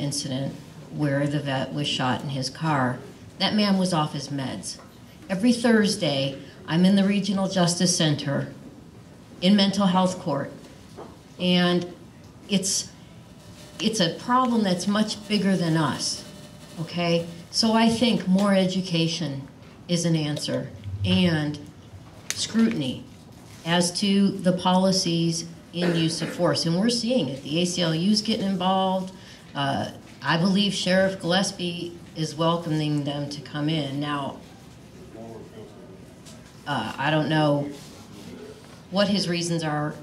incident where the vet was shot in his car, that man was off his meds. Every Thursday, I'm in the Regional Justice Center in mental health court, and it's a problem that's much bigger than us, okay? So I think more education is an answer, and scrutiny as to the policies in use of force. And we're seeing it. The ACLU's getting involved. I believe Sheriff Gillespie is welcoming them to come in. Now, I don't know what his reasons are,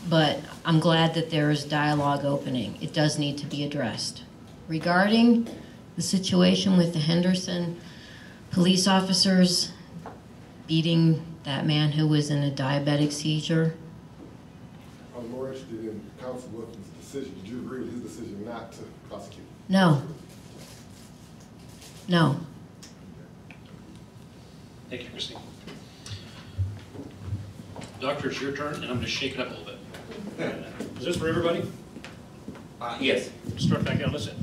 but I'm glad that there is dialogue opening. It does need to be addressed. Regarding the situation with the Henderson police officers beating that man who was in a diabetic seizure. I'm more interested in Council Wilkins' decision. Did you agree with his decision not to prosecute? No. No. Thank you, Kristine. Doctor, it's your turn, and I'm going to shake it up a little bit. Is this for everybody? Yes. Start back down, listen.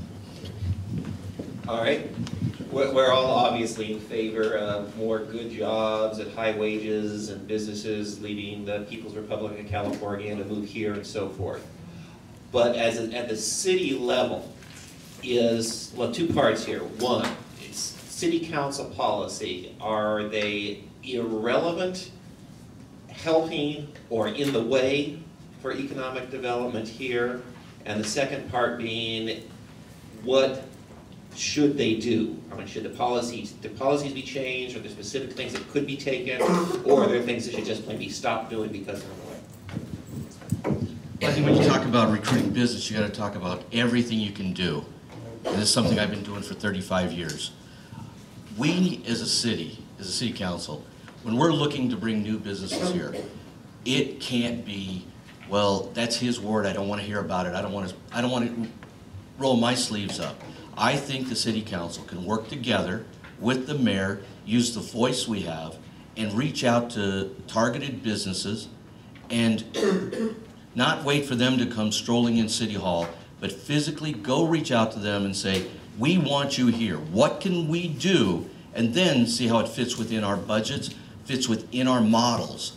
All right. We're all obviously in favor of more good jobs at high wages and businesses leaving the People's Republic of California to move here and so forth. But at the city level is, well, two parts here. One, it's city council policy. Are they irrelevant, helping, or in the way for economic development here? And the second part being, what should they do? I mean, should the policies be changed? Are there specific things that could be taken? Or are there things that should just plain be stopped doing because they're in the way? I think when you talk about recruiting business, you got to talk about everything you can do. And this is something I've been doing for 35 years. We, as a city council, when we're looking to bring new businesses here, it can't be, well, that's his word, I don't want to hear about it, I don't want to roll my sleeves up. I think the city council can work together with the mayor, use the voice we have, and reach out to targeted businesses and not wait for them to come strolling in City Hall, but physically go reach out to them and say, we want you here. What can we do? And then see how it fits within our budgets, fits within our models.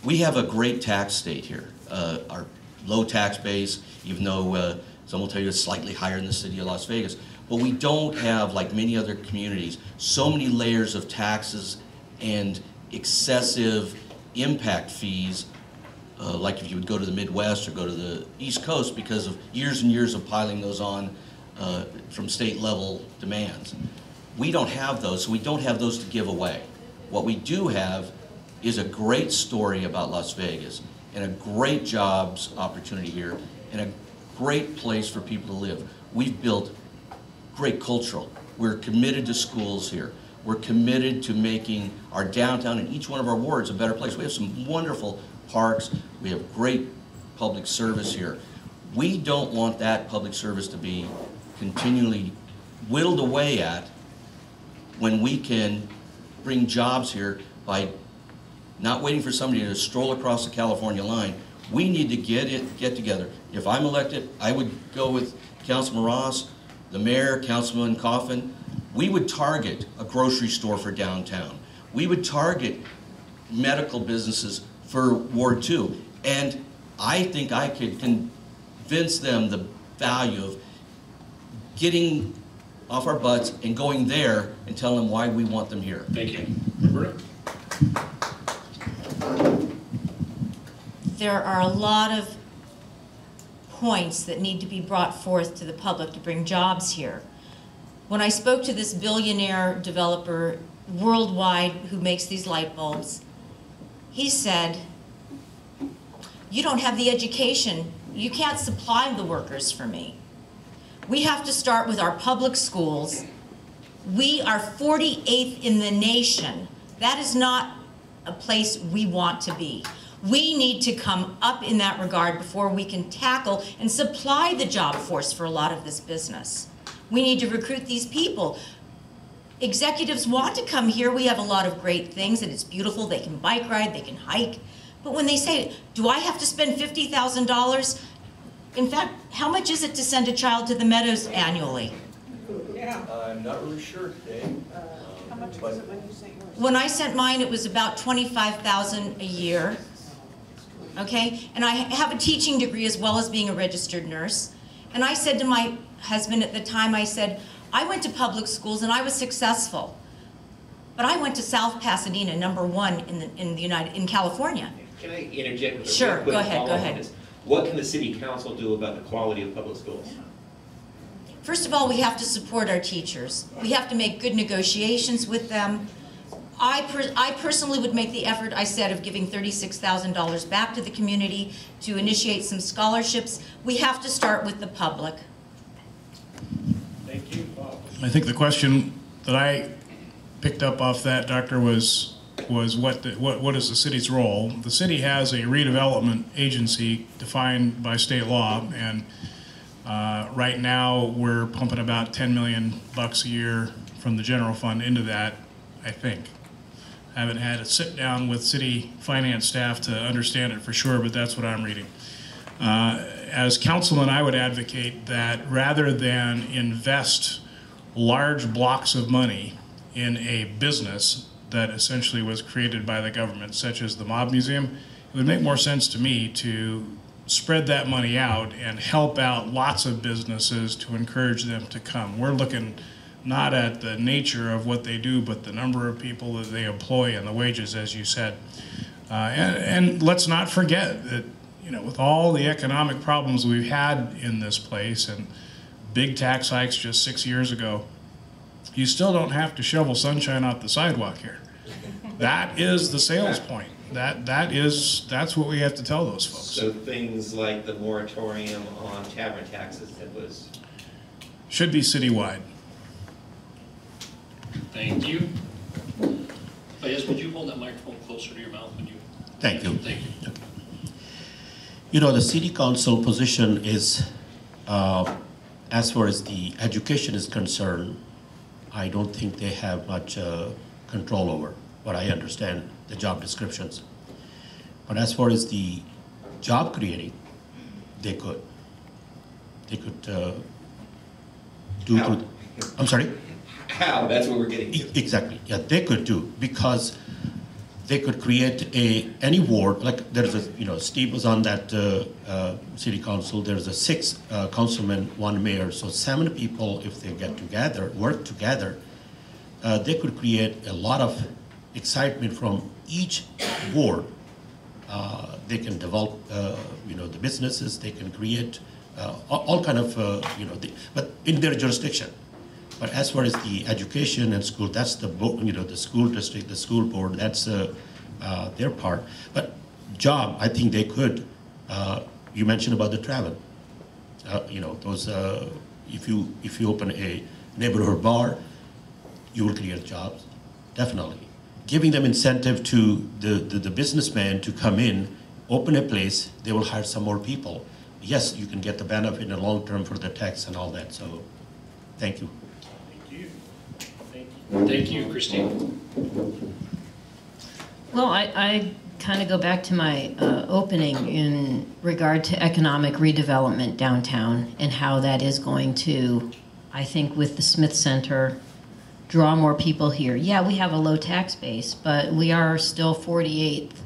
We have a great tax state here. Our low tax base, even though some will tell you it's slightly higher in the city of Las Vegas. But we don't have, like many other communities, so many layers of taxes and excessive impact fees, like if you would go to the Midwest or go to the East Coast, because of years and years of piling those on from state level demands. We don't have those, so we don't have those to give away. What we do have is a great story about Las Vegas and a great jobs opportunity here and a great place for people to live. We've built great cultural. We're committed to schools here. We're committed to making our downtown and each one of our wards a better place. We have some wonderful parks. We have great public service here. We don't want that public service to be continually whittled away at when we can bring jobs here by not waiting for somebody to stroll across the California line. We need to get together. If I'm elected, I would go with Councilman Ross, the mayor, Councilman Coffin. We would target a grocery store for downtown. We would target medical businesses for Ward 2. And I think I could convince them the value of getting off our butts and going there and telling them why we want them here. Thank you. Roberta? There are a lot of points that need to be brought forth to the public to bring jobs here. When I spoke to this billionaire developer worldwide who makes these light bulbs, he said, you don't have the education. You can't supply the workers for me. We have to start with our public schools. We are 48th in the nation. That is not a place we want to be. We need to come up in that regard before we can tackle and supply the job force for a lot of this business. We need to recruit these people. Executives want to come here. We have a lot of great things and it's beautiful. They can bike ride, they can hike. But when they say, do I have to spend $50,000? In fact, how much is it to send a child to the Meadows annually? I'm not really sure today. How much was it when you sent yours? When I sent mine, it was about $25,000 a year. Okay, and I have a teaching degree as well as being a registered nurse. And I said to my husband at the time, I said, I went to public schools and I was successful, but I went to South Pasadena, #1 in California. Can I interject with a Sure, real quick go ahead, follow-up go on ahead. this? What can the city council do about the quality of public schools? First of all, we have to support our teachers. We have to make good negotiations with them. I personally would make the effort, I said, of giving $36,000 back to the community to initiate some scholarships. We have to start with the public. Thank you, Bob. I think the question that I picked up off that, Doctor, was what is the city's role? The city has a redevelopment agency defined by state law, and right now we're pumping about $10 million a year from the general fund into that, I think. I haven't had a sit down with city finance staff to understand it for sure, but that's what I'm reading. As councilman, I would advocate that rather than invest large blocks of money in a business that essentially was created by the government, such as the Mob Museum, it would make more sense to me to spread that money out and help out lots of businesses to encourage them to come. We're looking not at the nature of what they do, but the number of people that they employ and the wages, as you said. And let's not forget that, you know, with all the economic problems we've had in this place and big tax hikes just 6 years ago, you still don't have to shovel sunshine off the sidewalk here. That is the sales point. That's what we have to tell those folks. So things like the moratorium on tavern taxes that was... Should be citywide. Thank you. Fayyaz, would you hold that microphone closer to your mouth when you... Thank you. Thank you. You know, the city council position is, as far as the education is concerned, I don't think they have much control over what I understand the job descriptions. But as far as the job creating, they could. They could do. How? I'm sorry? How? That's what we're getting to. Exactly. Yeah, they could do, because they could create any ward. Like there's a, you know, Steve was on that city council. There's a 6 councilmen, 1 mayor. So 7 people, if they get together, work together, they could create a lot of excitement from each ward. They can develop, you know, the businesses. They can create all kind of, you know, but in their jurisdiction. But as far as the education and school, that's the, you know, the school district, the school board, that's their part. But job, I think they could. You mentioned about the travel. You know, those, if you open a neighborhood bar, you will create jobs, definitely. Giving them incentive to the businessman to come in, open a place, they will hire some more people. Yes, you can get the benefit in the long term for the tax and all that, so thank you. Thank you, Kristine. Well, I kind of go back to my opening in regard to economic redevelopment downtown and how that is going to, I think, with the Smith Center, draw more people here. Yeah, we have a low tax base, but we are still 48th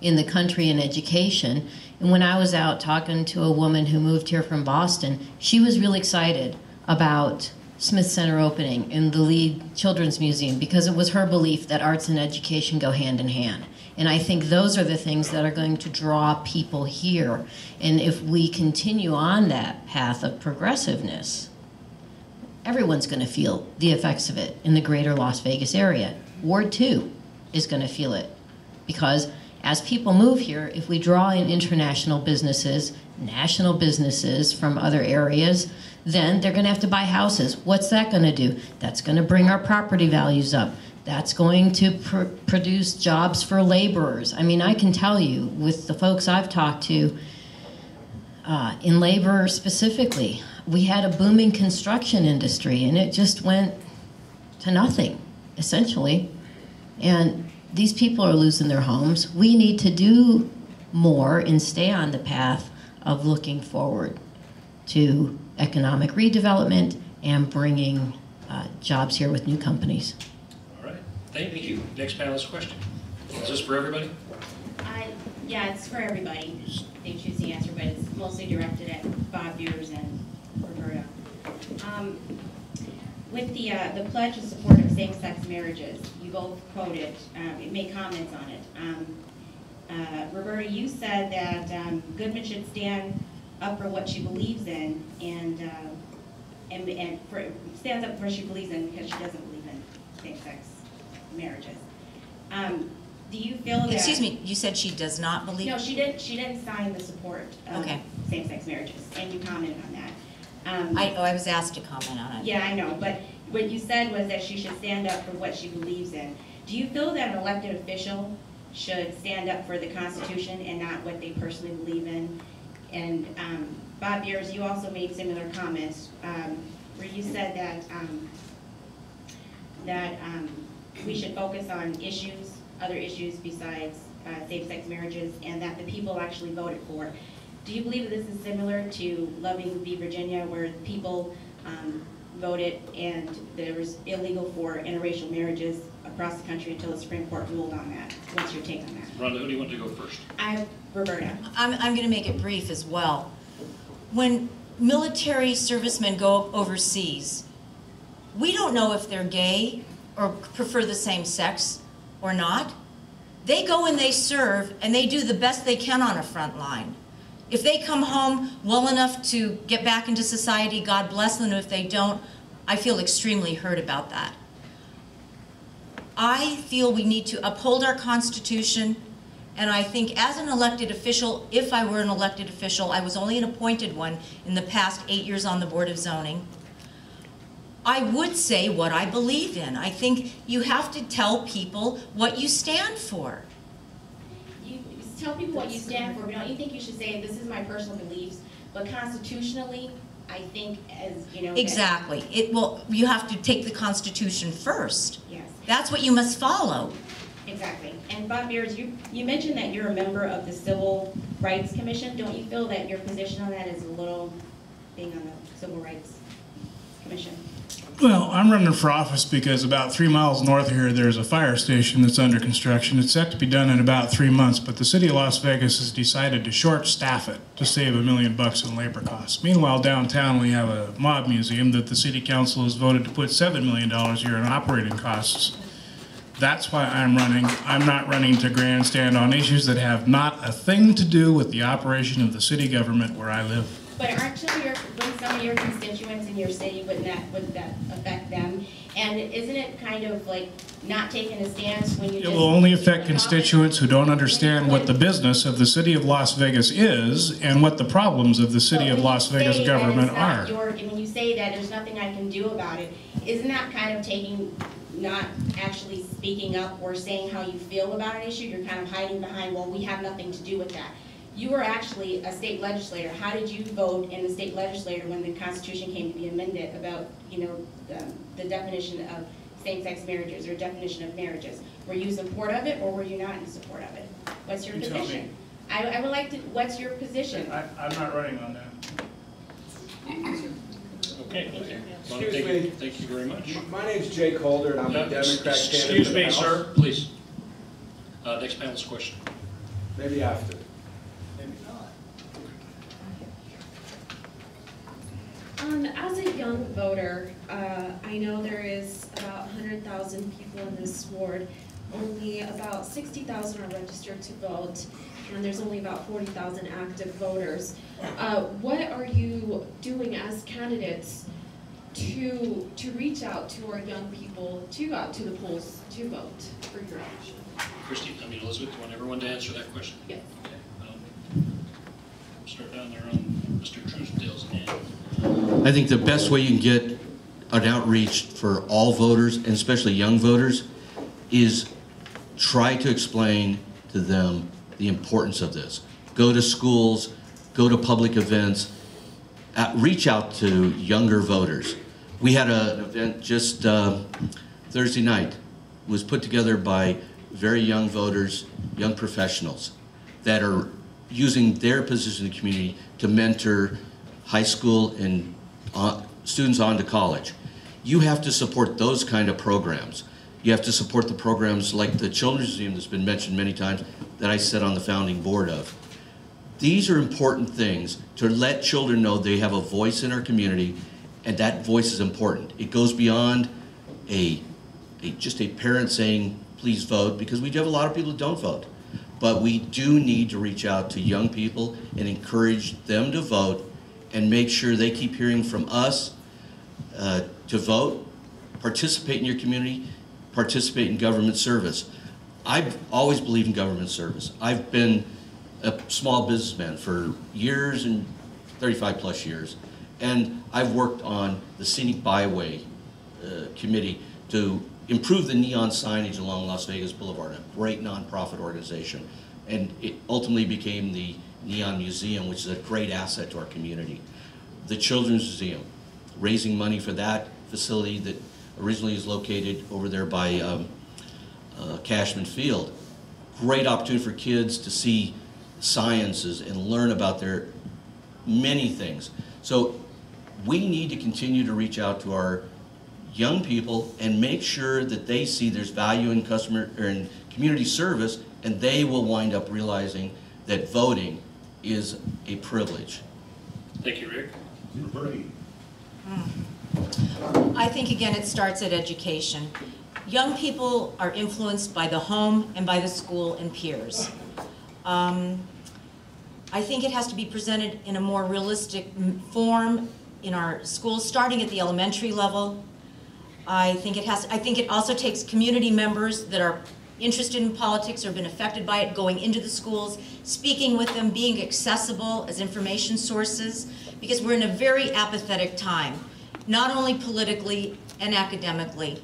in the country in education. And when I was out talking to a woman who moved here from Boston, she was really excited about Smith Center opening in the Lead Children's Museum because it was her belief that arts and education go hand in hand. And I think those are the things that are going to draw people here. And if we continue on that path of progressiveness, everyone's going to feel the effects of it in the greater Las Vegas area. Ward 2 is going to feel it because as people move here, if we draw in international businesses, national businesses from other areas, then they're going to have to buy houses. What's that going to do? That's going to bring our property values up. That's going to produce jobs for laborers. I mean, I can tell you, with the folks I've talked to, in labor specifically, we had a booming construction industry, and it just went to nothing, essentially. And these people are losing their homes. We need to do more and stay on the path of looking forward. to economic redevelopment and bringing jobs here with new companies. All right, thank you. Next panelist question. Is this for everybody? Yeah, it's for everybody. They choose the answer, but it's mostly directed at Bob Beers and Roberta. With the pledge of support of same-sex marriages, you both quoted, made comments on it. Roberta, you said that Goodman should stand up for what she believes in, and stands up for what she believes in because she doesn't believe in same-sex marriages. Do you feel that? Excuse me, you said she does not believe? No, she didn't. She didn't sign the support of same-sex marriages, and you commented on that. I was asked to comment on it. Yeah, I know, but what you said was that she should stand up for what she believes in. Do you feel that an elected official should stand up for the Constitution and not what they personally believe in? And Bob Beers, you also made similar comments where you said that we should focus on other issues besides same-sex marriages, and that the people actually voted for. Do you believe that this is similar to Loving v. Virginia, where people voted and there was illegal for interracial marriages across the country until the Supreme Court ruled on that? What's your take on that? Rhonda, who do you want to go first? Roberta. I'm going to make it brief as well. When military servicemen go overseas, we don't know if they're gay or prefer the same sex or not. They go and they serve, and they do the best they can on a front line. If they come home well enough to get back into society, God bless them. If they don't, I feel extremely hurt about that. I feel we need to uphold our Constitution, and I think as an elected official, if I were an elected official, I was only an appointed one in the past 8 years on the Board of Zoning, I would say what I believe in. I think you have to tell people what you stand for. You tell people what you stand for, but don't you think you should say, this is my personal beliefs, but constitutionally, I think, as you know. Exactly. You have to take the Constitution first. Yes. That's what you must follow. Exactly. And Bob Beers, you mentioned that you're a member of the Civil Rights Commission. Don't you feel that your position on that is a little, being on the Civil Rights Commission? Well, I'm running for office because about 3 miles north of here, there's a fire station that's under construction. It's set to be done in about 3 months, but the city of Las Vegas has decided to short staff it to save $1 million in labor costs. Meanwhile, downtown we have a mob museum that the city council has voted to put $7 million a year in operating costs. That's why I'm running. I'm not running to grandstand on issues that have not a thing to do with the operation of the city government where I live. But aren't some of your constituents in your city, would that affect them? And isn't it kind of like not taking a stance when you It will only affect constituents who don't understand what the business of the city of Las Vegas is and what the problems of the city of Las Vegas government are. When you say that there's nothing I can do about it, isn't that kind of not actually speaking up or saying how you feel about an issue? You're kind of hiding behind, well, we have nothing to do with that. You were actually a state legislator. How did you vote in the state legislature when the Constitution came to be amended about, the definition of same-sex marriages or definition of marriages? Were you in support of it or were you not in support of it? What's your position? I would like to, what's your position? I'm not running on that. Okay. Excuse me. Thank you very much. My name's Jake Holder, and I'm a Democrat candidate. Excuse me, sir, please. Next panelist question. Maybe after. As a young voter, I know there is about 100,000 people in this ward. Only about 60,000 are registered to vote, and there's only about 40,000 active voters. What are you doing as candidates to reach out to our young people to go out to the polls to vote for your election? Kristine, Elizabeth, do you want everyone to answer that question? Yes. Okay. Start down there on Mr. Truesdell's hand. I think the best way you can get an outreach for all voters, and especially young voters, is try to explain to them the importance of this. Go to schools, go to public events, reach out to younger voters. We had an event just Thursday night. It was put together by very young voters, young professionals that are using their position in the community to mentor high school and students on to college. You have to support those kind of programs. You have to support the programs like the Children's Museum that's been mentioned many times that I sit on the founding board of. These are important things to let children know they have a voice in our community, and that voice is important. It goes beyond just a parent saying, please vote, because we do have a lot of people that don't vote. But we do need to reach out to young people and encourage them to vote and make sure they keep hearing from us to vote, participate in your community, participate in government service. I've always believed in government service. I've been a small businessman for years, and 35 plus years, and I've worked on the Scenic Byway Committee to improve the neon signage along Las Vegas Boulevard, a great nonprofit organization, and it ultimately became the Neon Museum, which is a great asset to our community. The Children's Museum, raising money for that facility that originally is located over there by Cashman Field. Great opportunity for kids to see sciences and learn about their many things. So we need to continue to reach out to our young people and make sure that they see there's value in customer or in community service, and they will wind up realizing that voting is a privilege. Thank you, Rick. I think, again, it starts at education. Young people are influenced by the home and by the school and peers. I think it has to be presented in a more realistic form in our schools, starting at the elementary level. I think it also takes community members that are interested in politics or have been affected by it, going into the schools, speaking with them, being accessible as information sources, because we're in a very apathetic time, not only politically and academically.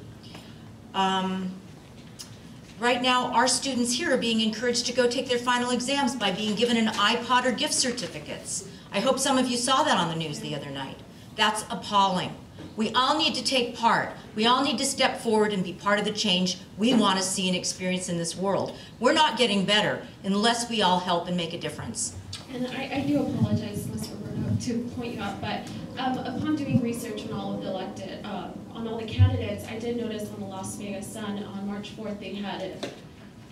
Right now, our students here are being encouraged to go take their final exams by being given an iPod or gift certificates. I hope some of you saw that on the news the other night. That's appalling. We all need to take part. We all need to step forward and be part of the change we want to see and experience in this world. We're not getting better unless we all help and make a difference. And I do apologize, Ms. Roberto, to point you out, but upon doing research on all of the elected, on all the candidates, I did notice on the Las Vegas Sun on March 4th they had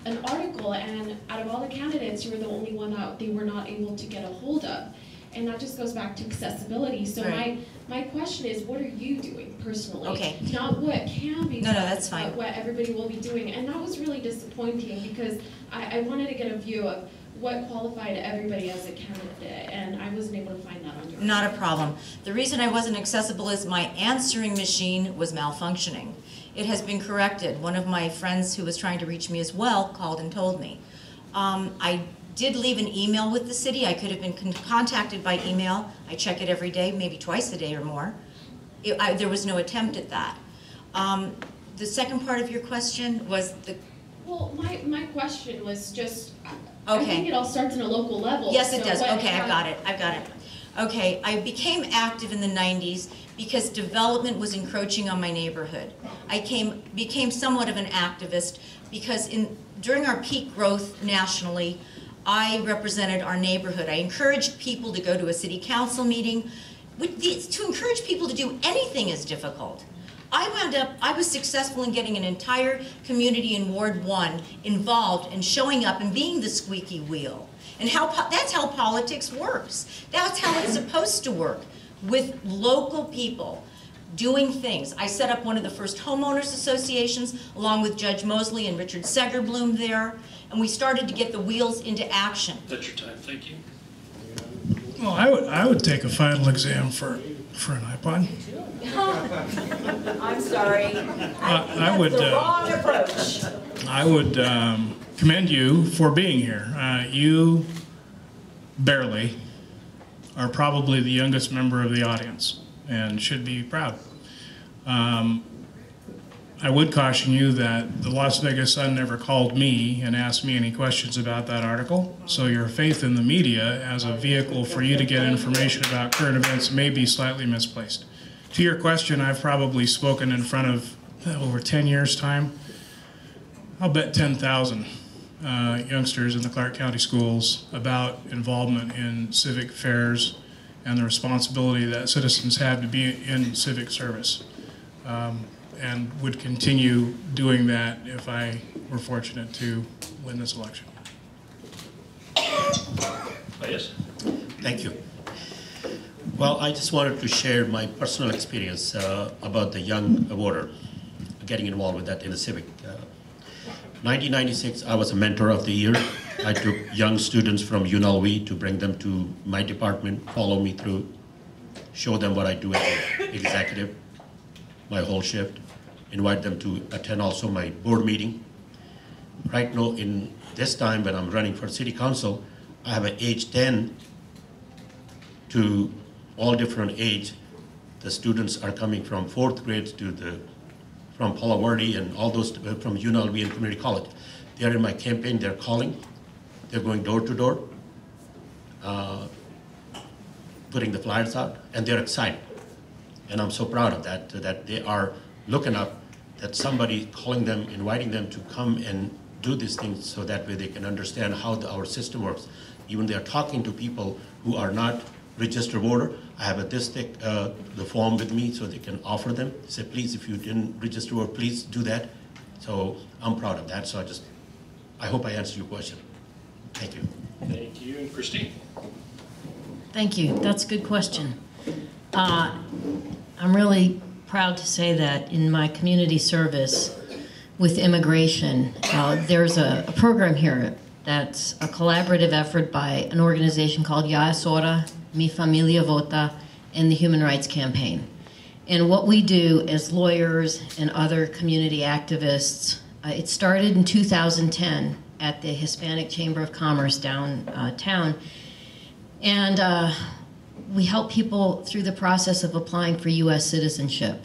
an article, and out of all the candidates, you were the only one that they were not able to get a hold of. And that just goes back to accessibility. So right. my question is, what are you doing personally? Okay. Not what can be done, that's fine. but what everybody will be doing. And that was really disappointing because I wanted to get a view of what qualified everybody as a candidate, and I wasn't able to find that on your Not a problem. The reason I wasn't accessible is my answering machine was malfunctioning. It has been corrected. One of my friends who was trying to reach me as well called and told me. I did leave an email with the city. I could have been contacted by email. I check it every day, maybe twice a day or more. There was no attempt at that. The second part of your question was the... Well, my question was just, okay. I think it all starts in a local level. Yes, it so does. Okay, I've got it. Okay, I became active in the 90s because development was encroaching on my neighborhood. I became somewhat of an activist because during our peak growth nationally, I represented our neighborhood. I encouraged people to go to a city council meeting. To encourage people to do anything is difficult. I was successful in getting an entire community in Ward 1 involved and showing up and being the squeaky wheel. And that's how politics works. That's how it's supposed to work, with local people doing things. I set up one of the first homeowners associations along with Judge Mosley and Richard Segerblum there, and we started to get the wheels into action. That's your time. Thank you. Well, I would take a final exam for an iPod. I'm sorry. I would. The wrong approach. I would commend you for being here. You barely are probably the youngest member of the audience and should be proud. I would caution you that the Las Vegas Sun never called me and asked me any questions about that article, so your faith in the media as a vehicle for you to get information about current events may be slightly misplaced. To your question, I've probably spoken in front of over 10 years' time. I'll bet 10,000 youngsters in the Clark County schools about involvement in civic affairs and the responsibility that citizens have to be in civic service, and would continue doing that if I were fortunate to win this election. Yes. Thank you. Well, I just wanted to share my personal experience about the young voter, getting involved with that in the civic. 1996, I was a mentor of the year. I took young students from UNLV to bring them to my department, follow me through, show them what I do as an executive, my whole shift, invite them to attend also my board meeting. Right now, in this time when I'm running for city council, I have an age 10 to all different age. The students are coming from 4th grade to from Palo Verde and all those from UNLV and community college. They're in my campaign, they're calling, they're going door to door, putting the flyers out, and they're excited. And I'm so proud of that, that they are looking up, that somebody calling them, inviting them to come and do these things so that way they can understand how our system works. Even they're talking to people who are not registered voter. I have this thick, the form with me so they can offer them. Say, please, if you didn't register voter, please do that. So I'm proud of that. So I hope I answered your question. Thank you. Thank you. And Kristine. Thank you. That's a good question. I'm really proud to say that in my community service with immigration, there's a program here that's a collaborative effort by an organization called Ya Es Hora, Mi Familia Vota, and the Human Rights Campaign. And what we do as lawyers and other community activists, it started in 2010 at the Hispanic Chamber of Commerce downtown. And we help people through the process of applying for U.S. citizenship.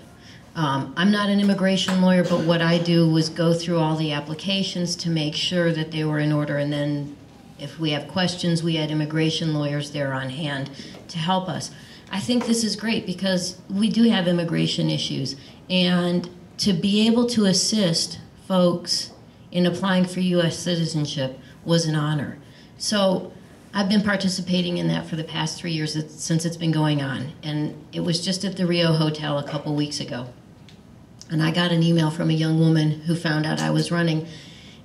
I'm not an immigration lawyer, but what I do was go through all the applications to make sure that they were in order, and then if we have questions, we had immigration lawyers there on hand to help us. I think this is great because we do have immigration issues, and to be able to assist folks in applying for U.S. citizenship was an honor. So I've been participating in that for the past 3 years since it's been going on, and it was just at the Rio Hotel a couple weeks ago. And I got an email from a young woman who found out I was running,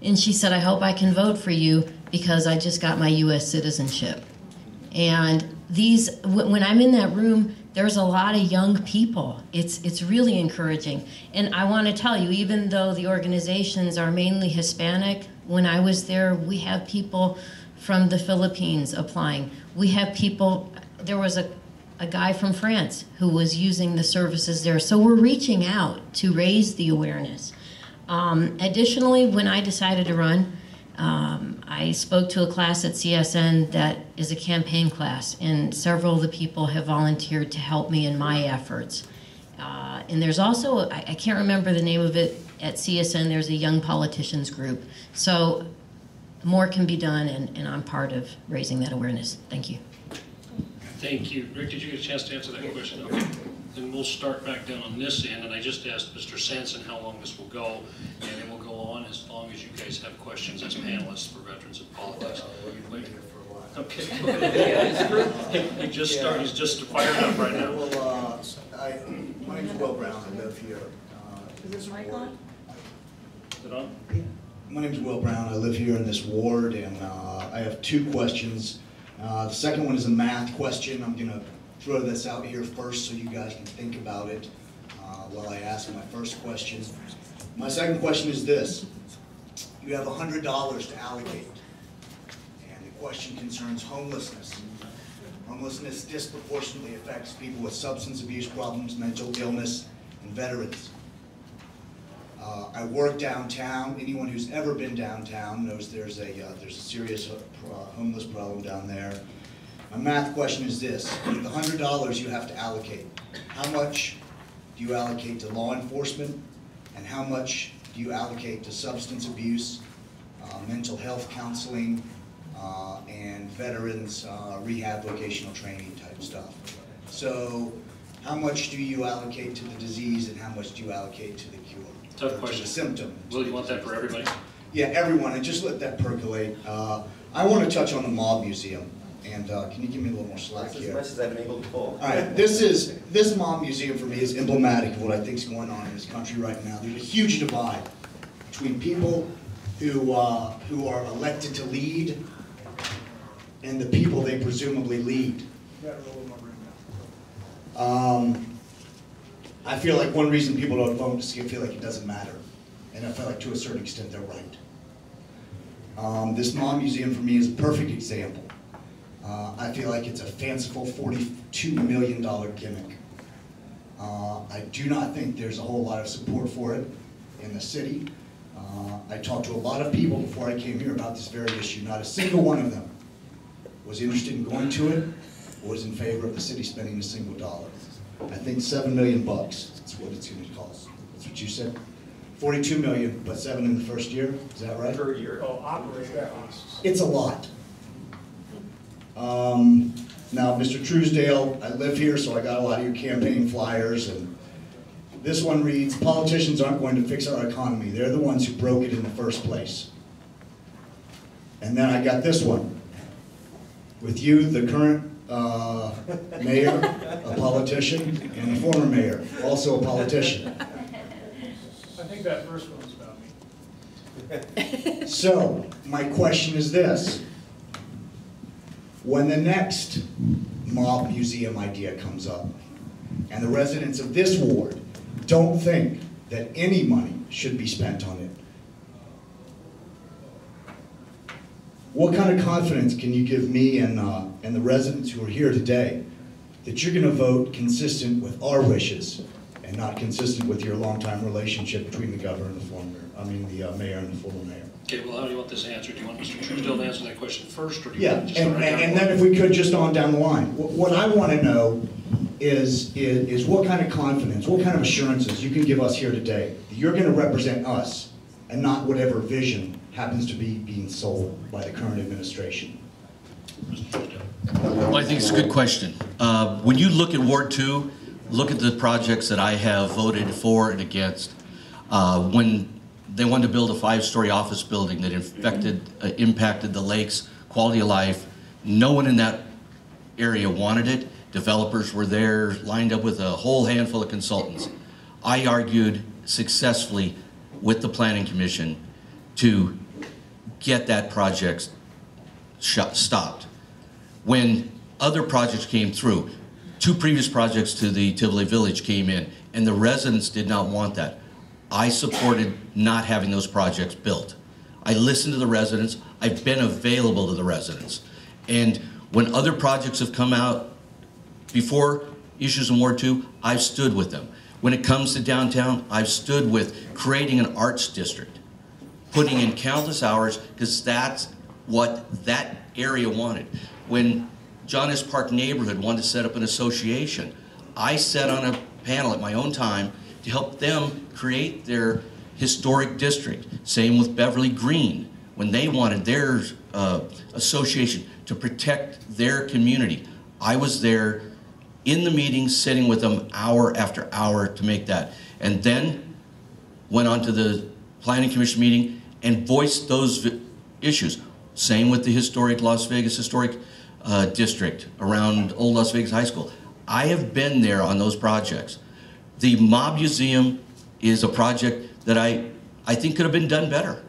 and she said, I hope I can vote for you because I just got my U.S. citizenship. And when I'm in that room, there's a lot of young people. It's really encouraging. And I want to tell you, even though the organizations are mainly Hispanic, when I was there, we have people from the Philippines applying. We have people, there was a guy from France who was using the services there. So we're reaching out to raise the awareness. Additionally, when I decided to run, I spoke to a class at CSN that is a campaign class, and several of the people have volunteered to help me in my efforts. And there's also, I can't remember the name of it, at CSN there's a young politicians group. So more can be done, and I'm part of raising that awareness. Thank you. Thank you. Rick, did you get a chance to answer that question? Okay. Then we'll start back down on this end, and I just asked Mr. Sanson how long this will go, and then we'll go on as long as you guys have questions as panelists for veterans of politics. Okay. He just started. He's just fired up right now. Well, my name's Will Brown. I live here. Is this mic on? Is it on? My name's Will Brown. I live here in this ward, and I have two questions. The second one is a math question. I'm going to throw this out here first so you guys can think about it while I ask my first question. My second question is this. You have $100 to allocate, and the question concerns homelessness. Homelessness disproportionately affects people with substance abuse problems, mental illness, and veterans. I work downtown. Anyone who's ever been downtown knows there's a serious homeless problem down there. My math question is this. With the $100 you have to allocate, how much do you allocate to law enforcement, and how much do you allocate to substance abuse, mental health counseling, and veterans rehab vocational training type stuff? So how much do you allocate to the disease, and how much do you allocate to the cure? Tough question. To the symptom. Will, you want that for everybody? Yeah, everyone, and just let that percolate. I want to touch on the Mob Museum. And can you give me a little more slack As here? much as I'm able to pull. All right, this mob museum for me is emblematic of what I think is going on in this country right now. There's a huge divide between people who are elected to lead and the people they presumably lead. I feel like one reason people don't vote is they feel like it doesn't matter. And I feel like to a certain extent they're right. This mob museum for me is a perfect example. I feel like it's a fanciful $42 million gimmick. I do not think there's a whole lot of support for it in the city. I talked to a lot of people before I came here about this very issue. Not a single one of them was interested in going to it or was in favor of the city spending a single dollar. I think $7 million that's what it's going to cost. That's what you said? 42 million, but 7 in the first year, is that right? Per year. Oh, operate that costs. It's a lot. Now, Mr. Truesdell, I live here, so I got a lot of your campaign flyers, and this one reads, politicians aren't going to fix our economy. They're the ones who broke it in the first place. And then I got this one. With you, the current mayor, a politician, and the former mayor, also a politician. I think that first one was about me. So, my question is this. When the next mob museum idea comes up, and the residents of this ward don't think that any money should be spent on it, what kind of confidence can you give me and the residents who are here today that you're going to vote consistent with our wishes and not consistent with your longtime relationship between the governor and the the mayor and the former mayor? Okay, well, how do you want this answered? Do you want Mr. Truesdell to answer that question first, or do you Yeah, want to just start down and the then line? if we could just on down the line. What I want to know is what kind of confidence, what kind of assurances you can give us here today that you're going to represent us and not whatever vision happens to be being sold by the current administration. Mr. Truesdell. Well, I think it's a good question. When you look at Ward 2, look at the projects that I have voted for and against. When they wanted to build a 5-story office building that impacted the lake's quality of life, no one in that area wanted it. Developers were there, lined up with a whole handful of consultants. I argued successfully with the Planning Commission to get that project stopped. When other projects came through, 2 previous projects to the Tivoli Village came in, and the residents did not want that. I supported not having those projects built. I listened to the residents. I've been available to the residents. And when other projects have come out before issues in Ward 2, I've stood with them. When it comes to downtown, I've stood with creating an arts district, putting in countless hours, because that's what that area wanted. When John S. Park neighborhood wanted to set up an association, I sat on a panel at my own time to help them create their historic district. Same with Beverly Green, when they wanted their association to protect their community. I was there in the meetings, sitting with them hour after hour to make that. And then went on to the Planning Commission meeting and voiced those issues. Same with the historic Las Vegas Historic District around Old Las Vegas High School. I have been there on those projects. The Mob Museum is a project that I think could have been done better.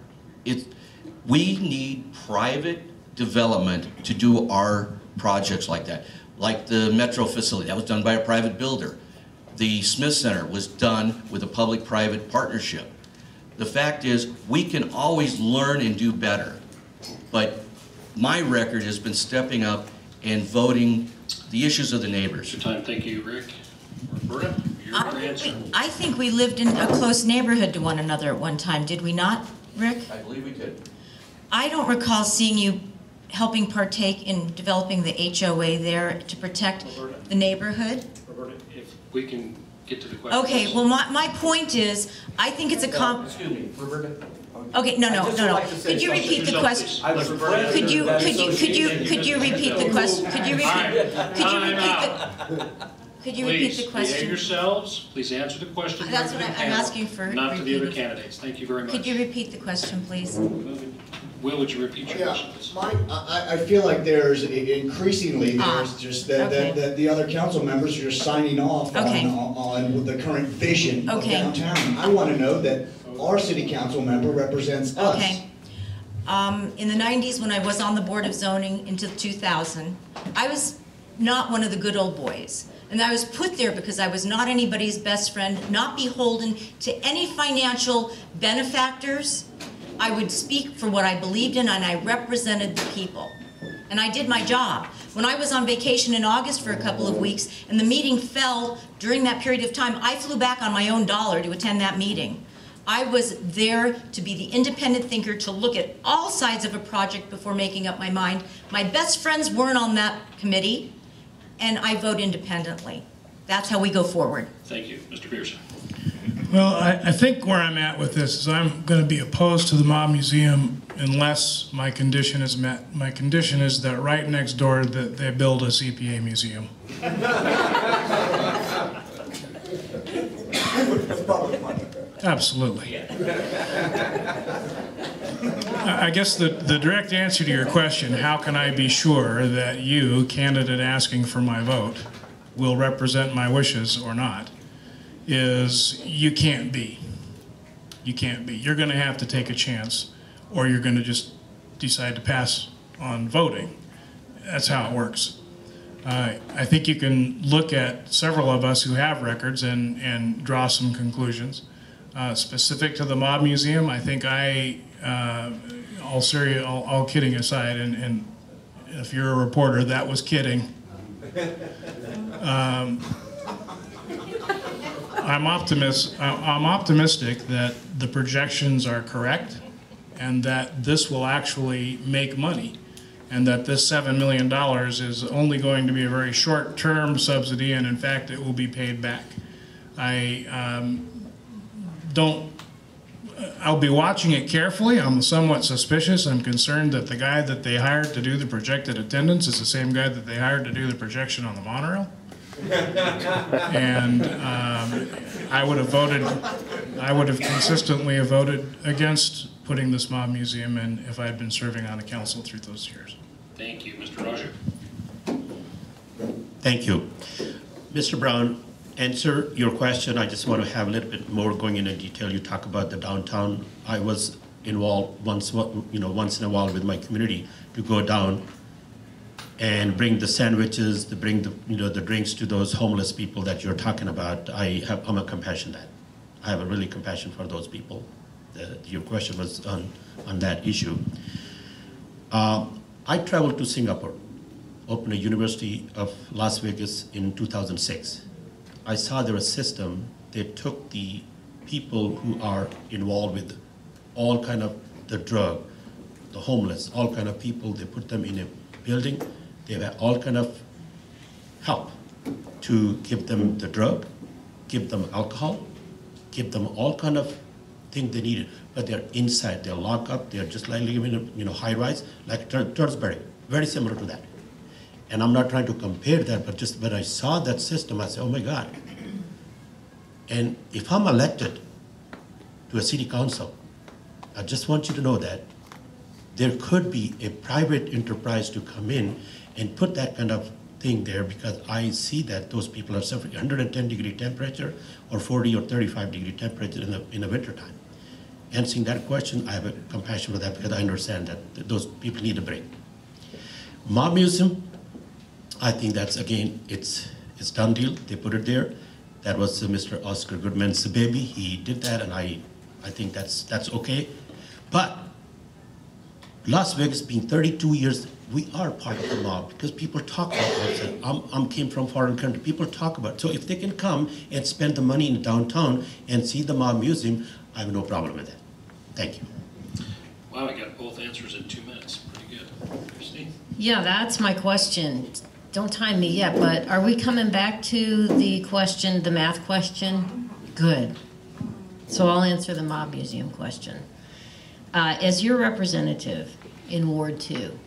We need private development to do our projects like that. Like the Metro facility, that was done by a private builder. The Smith Center was done with a public-private partnership. The fact is, we can always learn and do better. But my record has been stepping up and voting the issues of the neighbors. Your time, thank you, Rick. Roberta, your answer. I think we lived in a close neighborhood to one another at one time, did we not, Rick? I believe we did. I don't recall seeing you helping partake in developing the HOA there to protect the neighborhood. Roberta, if we can get to the question. Okay, well, my point is, I think it's a Excuse me, Roberta. Okay, no. Could you repeat the question? Could you repeat the question? Could you repeat the Could you repeat the Please, question? behave yourselves. Please answer the question. That's to what the I'm panel, asking for. Not to the other repeated. candidates. Thank you very much. Could you repeat the question, please? Will, would you repeat your Yeah, question, please? I feel like there's increasingly, there's just okay. that the other council members are just signing off Okay. on the current vision of Okay. downtown. I want to know that our city council member represents us. Okay. In the 90s, when I was on the Board of Zoning into 2000, I was not one of the good old boys. And I was put there because I was not anybody's best friend, not beholden to any financial benefactors. I would speak for what I believed in, and I represented the people. And I did my job. When I was on vacation in August for a couple of weeks, and the meeting fell during that period of time, I flew back on my own dollar to attend that meeting. I was there to be the independent thinker, to look at all sides of a project before making up my mind. My best friends weren't on that committee, and I vote independently. That's how we go forward. Thank you. Mr. Pearson. Well, I think where I'm at with this is I'm going to be opposed to the Mob Museum unless my condition is met. My condition is that right next door that they build a CPA museum. Absolutely. I guess the direct answer to your question, how can I be sure that you, candidate asking for my vote, will represent my wishes or not, is you can't be. You can't be. You're going to have to take a chance, or you're going to just decide to pass on voting. That's how it works. I think you can look at several of us who have records and draw some conclusions. Specific to the Mob Museum, I think all kidding aside, and if you're a reporter, that was kidding. I'm optimistic that the projections are correct and that this will actually make money, and that this $7 million is only going to be a very short-term subsidy, and in fact it will be paid back. I'll be watching it carefully. I'm somewhat suspicious. I'm concerned that the guy that they hired to do the projected attendance is the same guy that they hired to do the projection on the monorail. And I would have consistently voted against putting this Mob Museum in if I had been serving on the council through those years. Thank you. Mr. Roger. Thank you. Mr. Brown, answer your question. I just want to have a little bit more going into detail. You talk about the downtown. I was involved once in a while with my community to go down and bring the sandwiches, to bring the drinks to those homeless people that you're talking about. I'm a compassionate. I have a really compassion for those people. Your question was on that issue. I traveled to Singapore, opened a University of Las Vegas in 2006. I saw there was a system. They took the people who are involved with all kind of the drug, the homeless, all kind of people. They put them in a building. They have all kind of help to give them the drug, give them alcohol, give them all kind of things they needed. But they're inside. They're locked up. They're just like living in a high rise, like Truesdell, very similar to that. And I'm not trying to compare that, but just when I saw that system, I said, oh my God. And if I'm elected to a city council, I just want you to know that there could be a private enterprise to come in and put that kind of thing there, because I see that those people are suffering 110-degree temperature or 40 or 35-degree temperature in the wintertime. Answering that question, I have a compassion for that, because I understand that those people need a break. Mob Museum, I think that's, again, it's done deal. They put it there. That was Mr. Oscar Goodman's baby. He did that, and I think that's okay. But Las Vegas being 32 years, we are part of the mob, because people talk about it. Came from foreign country. People talk about it. So if they can come and spend the money in downtown and see the Mob Museum, I have no problem with that. Thank you. Wow, I got both answers in 2 minutes. Pretty good. Kristine? Yeah, that's my question. Don't time me yet, but are we coming back to the question, the math question? Good. So I'll answer the Mob Museum question. As your representative in Ward 2,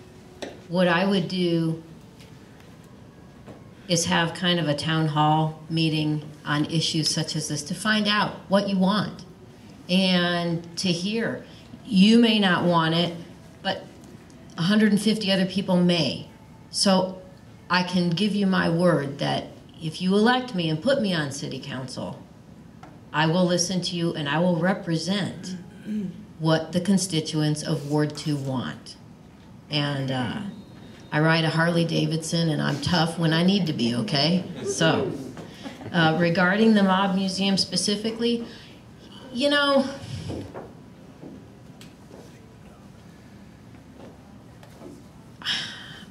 what I would do is have kind of a town hall meeting on issues such as this to find out what you want and to hear. You may not want it, but 150 other people may. So I can give you my word that if you elect me and put me on city council, I will listen to you and I will represent what the constituents of Ward 2 want. And I ride a Harley Davidson and I'm tough when I need to be, okay? So, regarding the Mob Museum specifically, you know,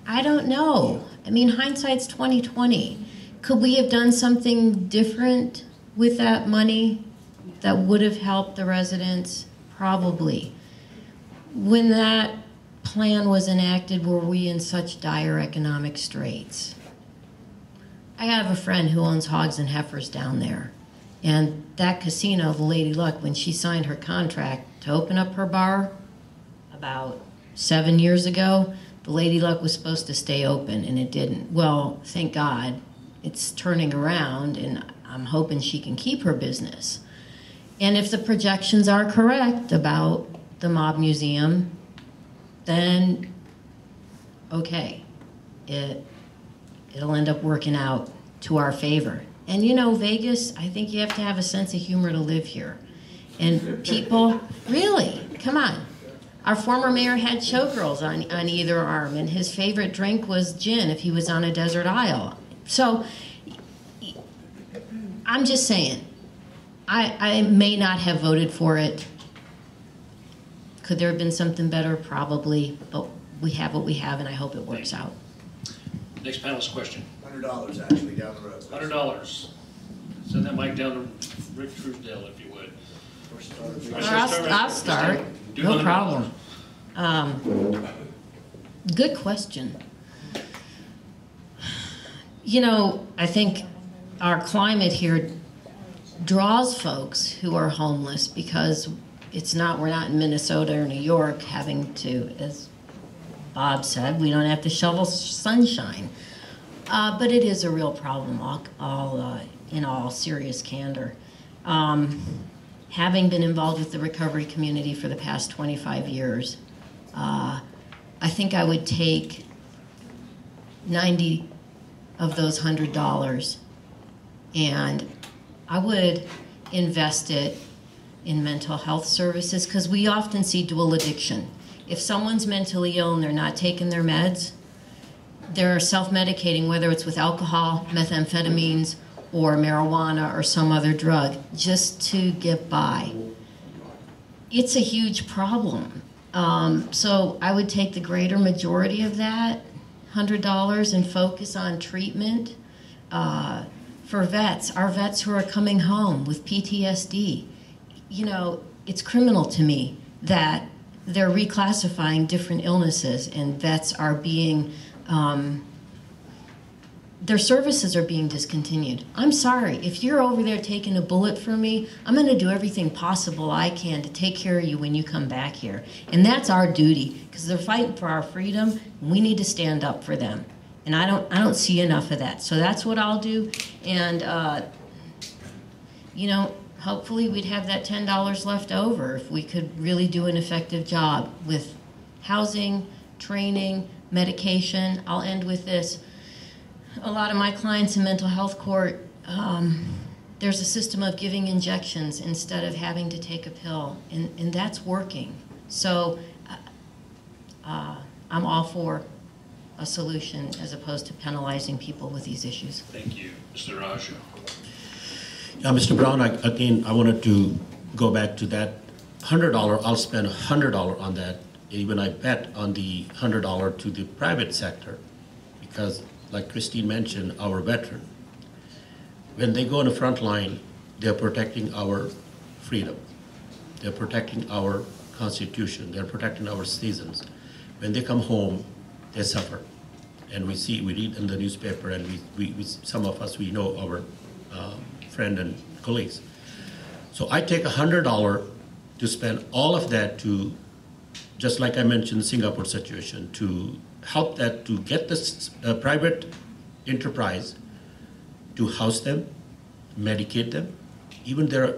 I don't know. I mean, hindsight's 20/20. Could we have done something different with that money that would have helped the residents? Probably. When that plan was enacted, were we in such dire economic straits? I have a friend who owns hogs and heifers down there. And that casino, the Lady Luck, when she signed her contract to open up her bar about 7 years ago, the Lady Luck was supposed to stay open, and it didn't. Well, thank God, it's turning around, and I'm hoping she can keep her business. And if the projections are correct about the Mob Museum, then okay, it'll end up working out to our favor. And you know, Vegas, I think you have to have a sense of humor to live here. And people, really, come on. Our former mayor had showgirls on either arm, and his favorite drink was gin if he was on a desert isle. So, I'm just saying, I may not have voted for it. Could there have been something better? Probably, but we have what we have, and I hope it works out. Next panelist question. $100 actually down the road. $100. Send that mic down to Rick Truesdell, if you would. I'll start. No problem. Good question. You know, I think our climate here draws folks who are homeless because we're not in Minnesota or New York having to, as Bob said, we don't have to shovel sunshine. But it is a real problem, in all serious candor. Having been involved with the recovery community for the past 25 years, I think I would take 90 of those $100 and I would invest it in mental health services, because we often see dual addiction. If someone's mentally ill and they're not taking their meds, they're self-medicating, whether it's with alcohol, methamphetamines, or marijuana or some other drug, just to get by. It's a huge problem. So I would take the greater majority of that, $100, and focus on treatment for vets, our vets who are coming home with PTSD. You know, it's criminal to me that they're reclassifying different illnesses and vets are being, their services are being discontinued. I'm sorry, if you're over there taking a bullet for me, I'm gonna do everything possible I can to take care of you when you come back here. And that's our duty, because they're fighting for our freedom, and we need to stand up for them. And I don't see enough of that. So that's what I'll do. And, you know, hopefully we'd have that $10 left over if we could really do an effective job with housing, training, medication. I'll end with this. A lot of my clients in mental health court, there's a system of giving injections instead of having to take a pill, and that's working. So I'm all for a solution as opposed to penalizing people with these issues. Thank you. Mr. Raju. Yeah, Mr. Brown, I wanted to go back to that $100. I'll spend $100 on that. Even I bet on the $100 to the private sector, because like Kristine mentioned, our veteran, when they go on the front line, they're protecting our freedom. They're protecting our Constitution. They're protecting our citizens. When they come home, they suffer. And we read in the newspaper, and some of us, we know our friend and colleagues. So I take $100 to spend all of that to, just like I mentioned the Singapore situation, to help that, to get this private enterprise to house them, medicate them, even their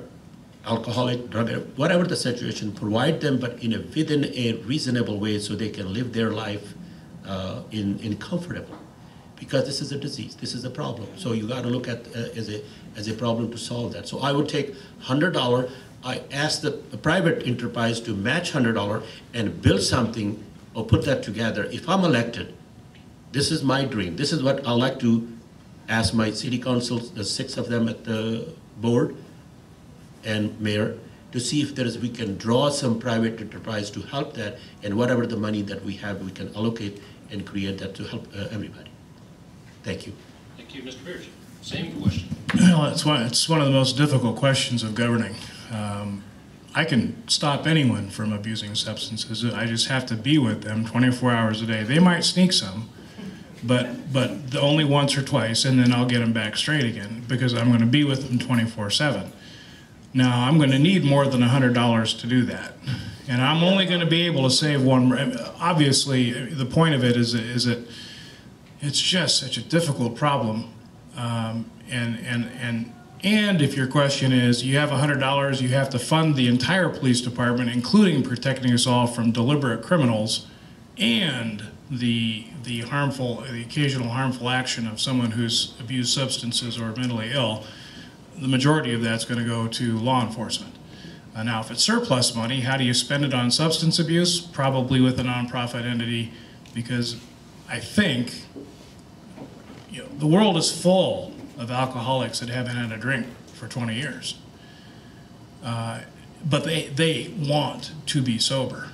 alcoholic, drug, whatever the situation, provide them, but within a reasonable way so they can live their life in comfortable. Because this is a disease, this is a problem. So you got to look at as a problem to solve that. So I would take $100. I ask the private enterprise to match $100 and build something or put that together. If I'm elected, this is my dream. This is what I like to ask my city councils, the 6 of them at the board and mayor, to see if we can draw some private enterprise to help that, and whatever the money that we have, we can allocate and create that to help everybody. Thank you. Thank you, Mr. Pierce. Same question. Well, it's one of the most difficult questions of governing. I can stop anyone from abusing substances. I just have to be with them 24 hours a day. They might sneak some, but only once or twice, and then I'll get them back straight again because I'm going to be with them 24/7. Now, I'm going to need more than $100 to do that, and I'm only going to be able to save one. Obviously, the point of it is that it's just such a difficult problem, and if your question is, you have $100, you have to fund the entire police department, including protecting us all from deliberate criminals, and the occasional harmful action of someone who's abused substances or mentally ill, the majority of that's going to go to law enforcement. Now, if it's surplus money, how do you spend it on substance abuse? Probably with a nonprofit entity, because I think the world is full of alcoholics that haven't had a drink for 20 years. But they want to be sober.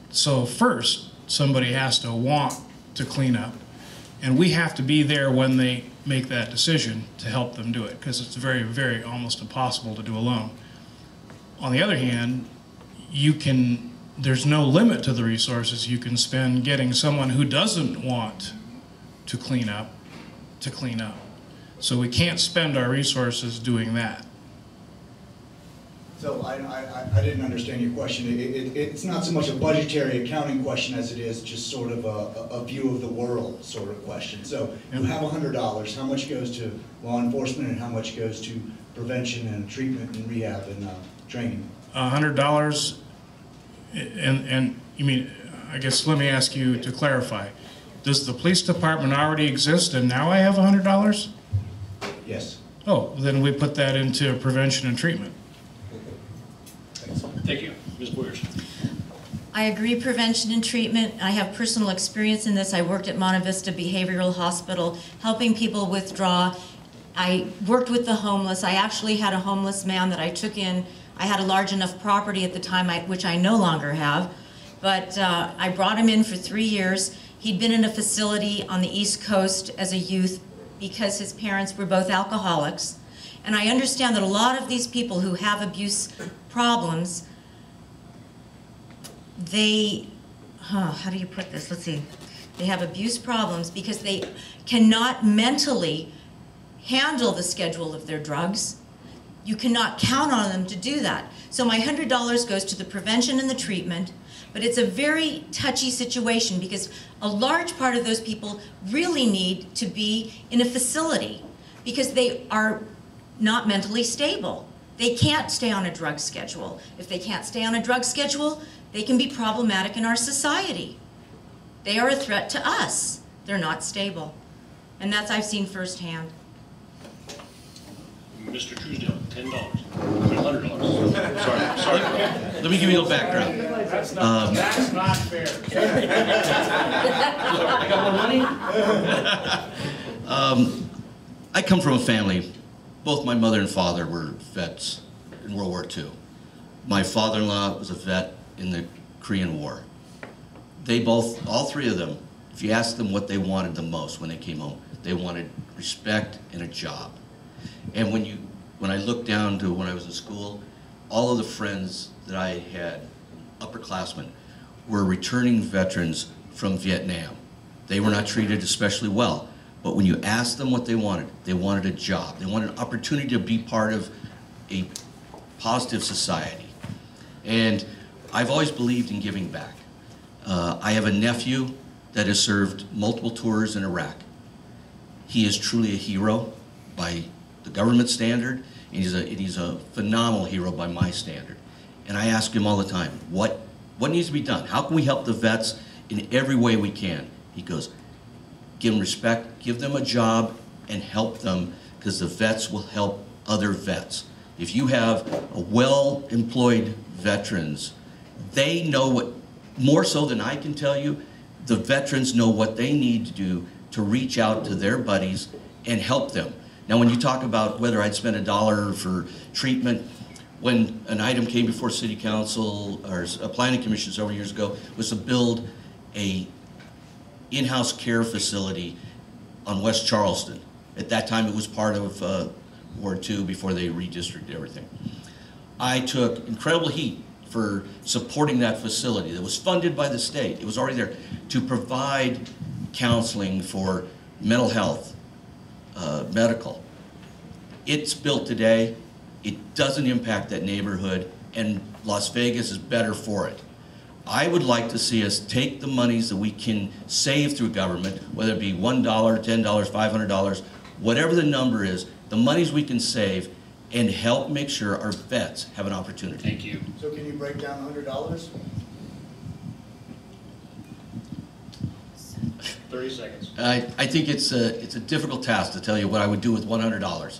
So first, somebody has to want to clean up, and we have to be there when they make that decision to help them do it, because it's very, very almost impossible to do alone. On the other hand, there's no limit to the resources you can spend getting someone who doesn't want to clean up to clean up. So we can't spend our resources doing that. So I didn't understand your question. It's not so much a budgetary accounting question as it is just sort of a view of the world sort of question. So you have $100. How much goes to law enforcement and how much goes to prevention and treatment and rehab and training? $100, and you mean, I guess let me ask you to clarify. Does the police department already exist and now I have $100? Yes. Oh, then we put that into prevention and treatment. Thank you. Ms. Boyers. I agree, prevention and treatment. I have personal experience in this. I worked at Monte Vista Behavioral Hospital helping people withdraw. I worked with the homeless. I actually had a homeless man that I took in. I had a large enough property at the time, which I no longer have, but I brought him in for 3 years. He'd been in a facility on the East Coast as a youth because his parents were both alcoholics. And I understand that a lot of these people who have abuse problems, how do you put this? Let's see. They have abuse problems because they cannot mentally handle the schedule of their drugs. You cannot count on them to do that. So my $100 goes to the prevention and the treatment, but it's a very touchy situation because a large part of those people really need to be in a facility because they are not mentally stable. They can't stay on a drug schedule. If they can't stay on a drug schedule, they can be problematic in our society. They are a threat to us. They're not stable. And that's I've seen firsthand. Mr. Truesdell, $10. $100. Sorry. Let me give you a little background. That's not fair. I got more money? I come from a family. Both my mother and father were vets in World War II. My father-in-law was a vet in the Korean War. They both, all three of them, if you ask them what they wanted the most when they came home, they wanted respect and a job. And when I looked down to when I was in school, all of the friends that I had, upperclassmen, were returning veterans from Vietnam. They were not treated especially well. But when you asked them what they wanted a job. They wanted an opportunity to be part of a positive society. And I've always believed in giving back. I have a nephew that has served multiple tours in Iraq. He is truly a hero. by the government standard, and he's a phenomenal hero by my standard. And I ask him all the time, what needs to be done? How can we help the vets in every way we can? He goes, give them respect, give them a job, and help them, because the vets will help other vets. If you have a well-employed veterans, they know what, more so than I can tell you, the veterans know what they need to do to reach out to their buddies and help them. Now, when you talk about whether I'd spend $1 for treatment, when an item came before City Council or a planning commission several years ago, was to build a in-house care facility on West Charleston. At that time, it was part of Ward 2 before they redistricted everything. I took incredible heat for supporting that facility that was funded by the state. It was already there to provide counseling for mental health, medical. It's built today. It doesn't impact that neighborhood, and Las Vegas is better for it. I would like to see us take the monies that we can save through government, whether it be $1, $10, $500, whatever the number is, the monies we can save, and help make sure our vets have an opportunity. Thank you. So can you break down $100? 30 seconds. I think it's a difficult task to tell you what I would do with $100.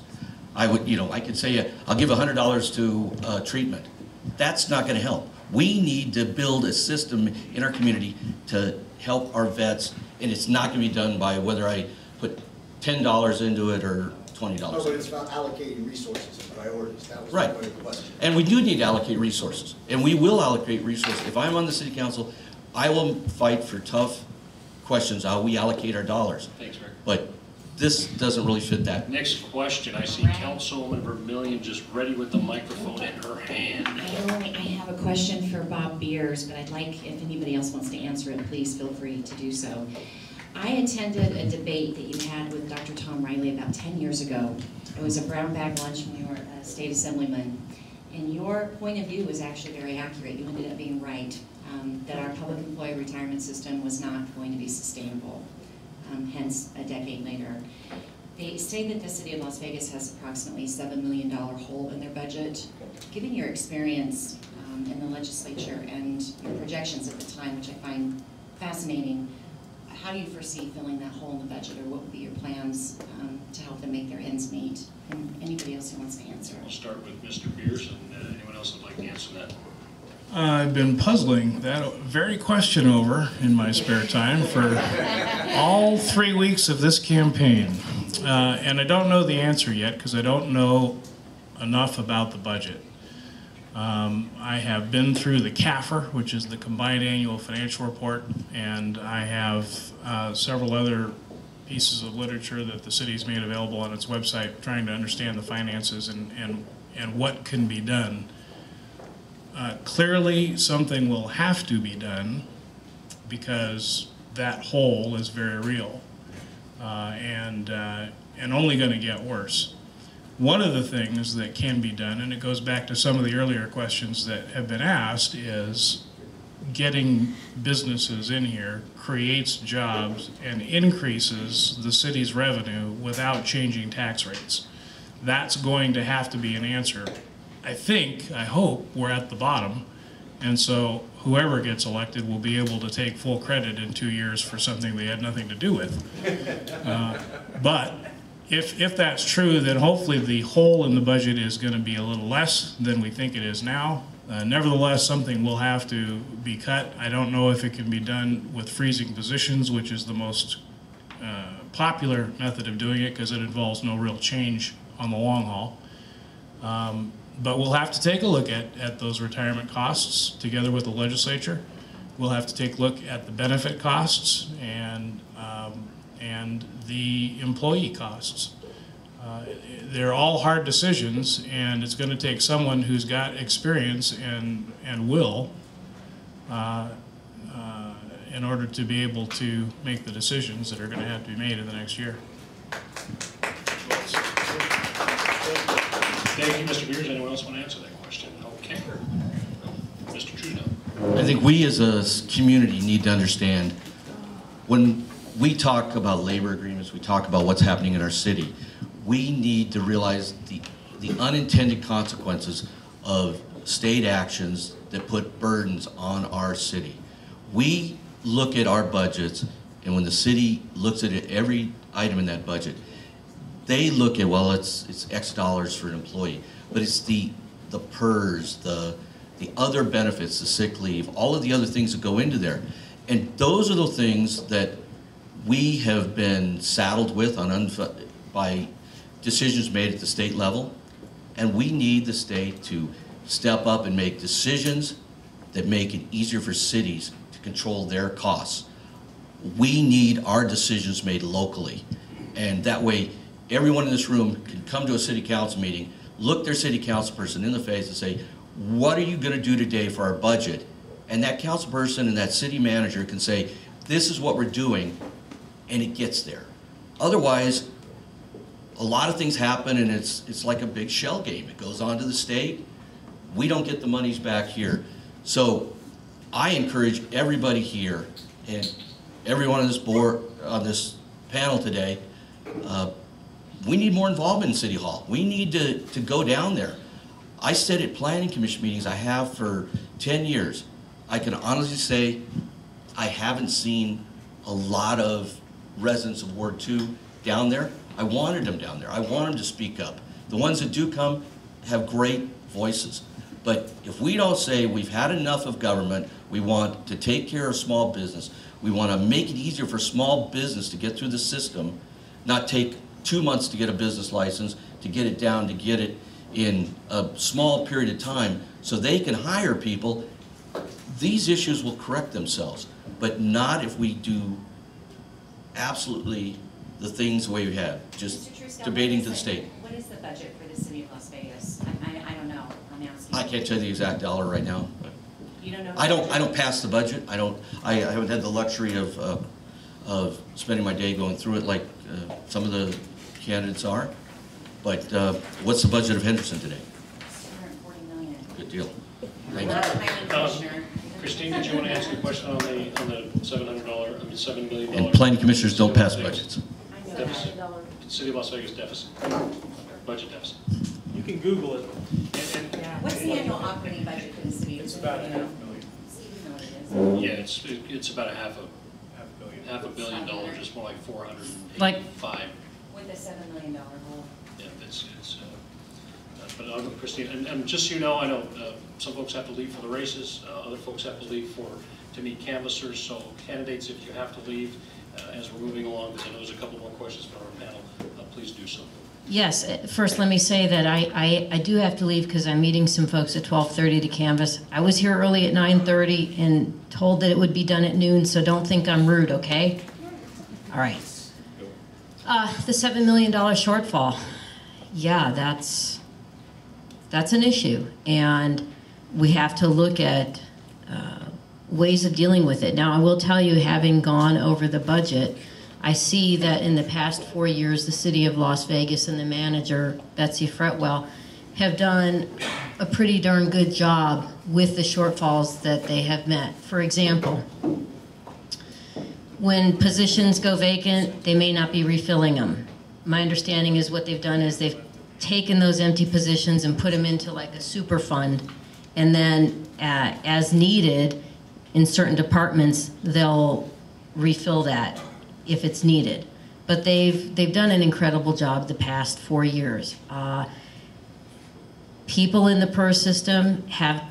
I would, I could say I'll give $100 to treatment. That's not going to help. We need to build a system in our community to help our vets, and it's not going to be done by whether I put $10 into it or $20. No, but it's about allocating resources and priorities. That was Right. my question. And we do need to allocate resources, and we will allocate resources. If I'm on the city council, I will fight for tough questions how we allocate our dollars. Thanks, Rick. But this doesn't really fit that. Next question. I see Councilwoman Vermillion just ready with the microphone in her hand. I have a question for Bob Beers, but I'd like, if anybody else wants to answer it, please feel free to do so. I attended a debate that you had with Dr. Tom Riley about 10 years ago. It was a brown bag lunch when you were a state assemblyman. And your point of view was actually very accurate. You ended up being right, that our public employee retirement system was not going to be sustainable, hence a decade later. They say that the city of Las Vegas has approximately $7 million hole in their budget. Given your experience in the legislature and your projections at the time, which I find fascinating, how do you foresee filling that hole in the budget, or what would be your plans to help them make their ends meet? And anybody else who wants to answer? We'll start with Mr. Beers, and anyone else would like to answer that. I've been puzzling that very question over in my spare time for all 3 weeks of this campaign. And I don't know the answer yet because I don't know enough about the budget. I have been through the CAFR, which is the Combined Annual Financial Report, and I have several other pieces of literature that the city's made available on its website trying to understand the finances and what can be done. Clearly, something will have to be done because that hole is very real and only going to get worse. One of the things that can be done, and it goes back to some of the earlier questions that have been asked, is getting businesses in here creates jobs and increases the city's revenue without changing tax rates. That's going to have to be an answer. I hope we're at the bottom, and so whoever gets elected will be able to take full credit in 2 years for something they had nothing to do with. But if that's true, then hopefully the hole in the budget is going to be a little less than we think it is now. Nevertheless, something will have to be cut. I don't know if it can be done with freezing positions, which is the most popular method of doing it because it involves no real change on the long haul. But we'll have to take a look at those retirement costs together with the legislature. We'll have to take a look at the benefit costs and the employee costs. They're all hard decisions, and it's going to take someone who's got experience and will in order to be able to make the decisions that are going to have to be made in the next year. Thank you, Mr. Beers. Anyone else want to answer that question? Okay. Mr. Truesdell. I think we as a community need to understand when we talk about labor agreements, we talk about what's happening in our city. we need to realize the unintended consequences of state actions that put burdens on our city. We look at our budgets, and when the city looks at it, every item in that budget, they look at, well, it's X dollars for an employee, but it's the PERS, the other benefits, the sick leave, all of the other things that go into there. And those are the things that we have been saddled with by decisions made at the state level, and we need the state to step up and make decisions that make it easier for cities to control their costs. We need our decisions made locally, and that way everyone in this room can come to a city council meeting, look their city council person in the face and say, what are you going to do today for our budget? And that council person and that city manager can say, this is what we're doing, and it gets there. Otherwise, a lot of things happen, and it's like a big shell game. It goes on to the state. We don't get the monies back here. So I encourage everybody here and everyone on this board, on this panel today, we need more involvement in City Hall. We need to go down there. I sit at planning commission meetings, I have for 10 years. I can honestly say I haven't seen a lot of residents of Ward 2 down there. I wanted them down there. I want them to speak up. The ones that do come have great voices. But if we don't say we've had enough of government, we want to take care of small business, we want to make it easier for small business to get through the system, not take 2 months to get a business license, to get it down, to get it in a small period of time so they can hire people, these issues will correct themselves, but not if we do absolutely the things the way we have, just debating to the state. What is the budget for the city of Las Vegas? I don't know. I'm asking. I can't tell you the exact dollar right now. But you don't know? I don't pass the budget. I haven't had the luxury of spending my day going through it like some of the candidates are. But what's the budget of Henderson today? $240 million. Good deal. I'm not a planning commissioner. Kristine, did you want to ask a question on the $7 million? And planning commissioners don't pass budgets. I know Deficit. that. City of Las Vegas deficit, budget deficit. You can Google it. Yeah. What's the annual operating budget for the city? It's about $500 million. Steve, you know what it is. Yeah, it's about half a billion dollars. It's more like 485. With a $7 million hole. Yeah, but Kristine, and just so you know, I know some folks have to leave for the races, other folks have to leave to meet canvassers. So candidates, if you have to leave as we're moving along, because I know there's a couple more questions for our panel, please do so. Yes, first let me say that I do have to leave because I'm meeting some folks at 12:30 to canvass. I was here early at 9:30 and told that it would be done at noon, so don't think I'm rude, okay? All right. The $7 million shortfall. Yeah, that's an issue, and we have to look at ways of dealing with it. Now, I will tell you, having gone over the budget, I see that in the past 4 years, the city of Las Vegas and the manager, Betsy Fretwell, have done a pretty darn good job with the shortfalls that they have met. For example, when positions go vacant, they may not be refilling them. My understanding is what they've done is they've taken those empty positions and put them into like a super fund, and then as needed in certain departments, they'll refill that if it's needed. But they've done an incredible job the past 4 years. People in the PERS system have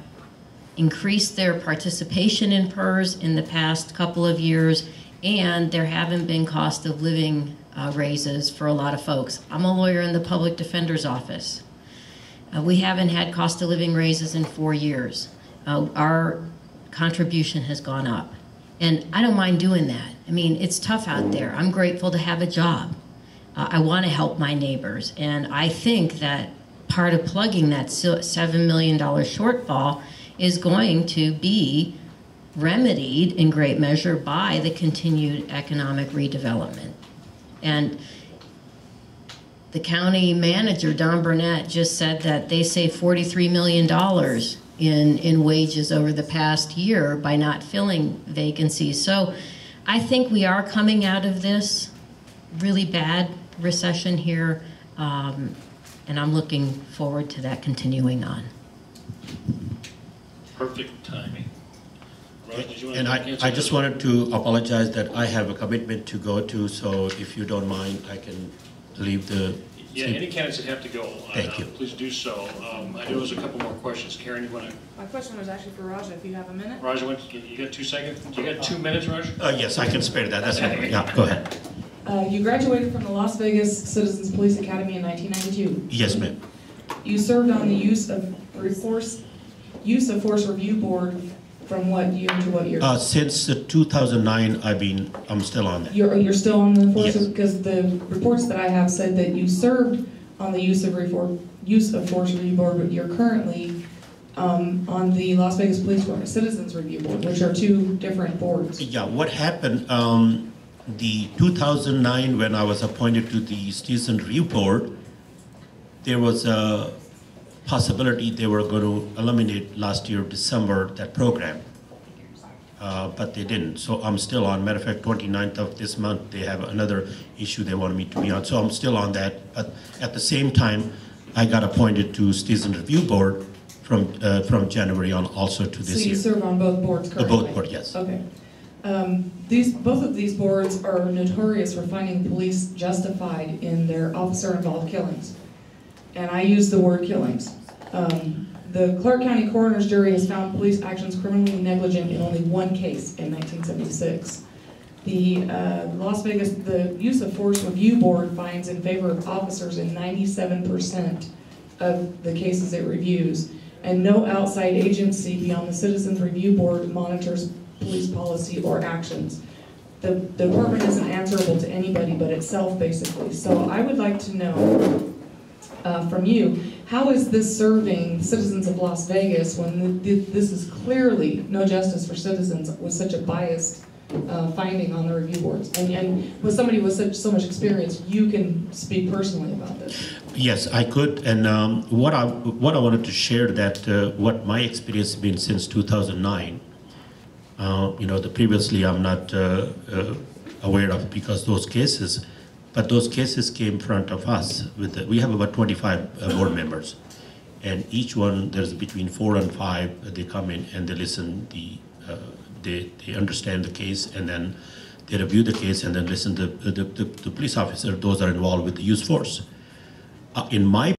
increased their participation in PERS in the past couple of years, and there haven't been cost of living raises for a lot of folks. I'm a lawyer in the public defender's office. We haven't had cost of living raises in 4 years. Our contribution has gone up. And I don't mind doing that. I mean, it's tough out there. I'm grateful to have a job. I want to help my neighbors. And I think that part of plugging that $7 million shortfall is going to be remedied in great measure by the continued economic redevelopment. And the county manager, Don Burnett, just said that they saved $43 million in wages over the past year by not filling vacancies. So I think we are coming out of this really bad recession here. And I'm looking forward to that continuing on. Perfect timing. Raj, did you want And to I answer just this one? wanted to apologize that I have a commitment to go to, so if you don't mind, I can leave the... Yeah, any candidates that have to go, Thank you. please do so. I know there's a couple more questions. Karen, you want to? My question was actually for Raja, if you have a minute. Raj, you got 2 seconds? You got 2 minutes, Raj? Yes, I can spare that, that's fine. Yeah, go ahead. You graduated from the Las Vegas Citizens Police Academy in 1992. Yes, ma'am. You served on the Use of Force Review Board from what year to what year? Since 2009, I'm still on that. You're still on the force? Yes. Because the reports that I have said that you served on the Use of Force Review Board, but you're currently on the Las Vegas Police Citizens Review Board, which are two different boards. Yeah, what happened, the 2009, when I was appointed to the Citizen Review Board, there was a possibility they were going to eliminate last year, December, that program. But they didn't, so I'm still on. Matter of fact, 29th of this month, they have another issue they wanted me to be on, so I'm still on that. But at the same time, I got appointed to Citizen Review Board from January on also to this year. So you serve on both boards currently? Both boards, yes. Okay. Both of these boards are notorious for finding police justified in their officer-involved killings. And I use the word killings. The Clark County Coroner's Jury has found police actions criminally negligent in only one case in 1976. The the Use of Force Review Board finds in favor of officers in 97% of the cases it reviews, and no outside agency beyond the Citizens Review Board monitors police policy or actions. The department isn't answerable to anybody but itself, basically. So I would like to know from you, how is this serving citizens of Las Vegas when this is clearly no justice for citizens with such a biased finding on the review boards? And with somebody with so much experience, you can speak personally about this. Yes, I could, and what I wanted to share that what my experience has been since 2009. Previously I'm not aware of because those cases, but those cases came in front of us. We have about 25 board members, and each one there's between 4 and 5. They come in and they listen. They understand the case, and then they review the case, and then listen to the police officer. Those are involved with the use force. In my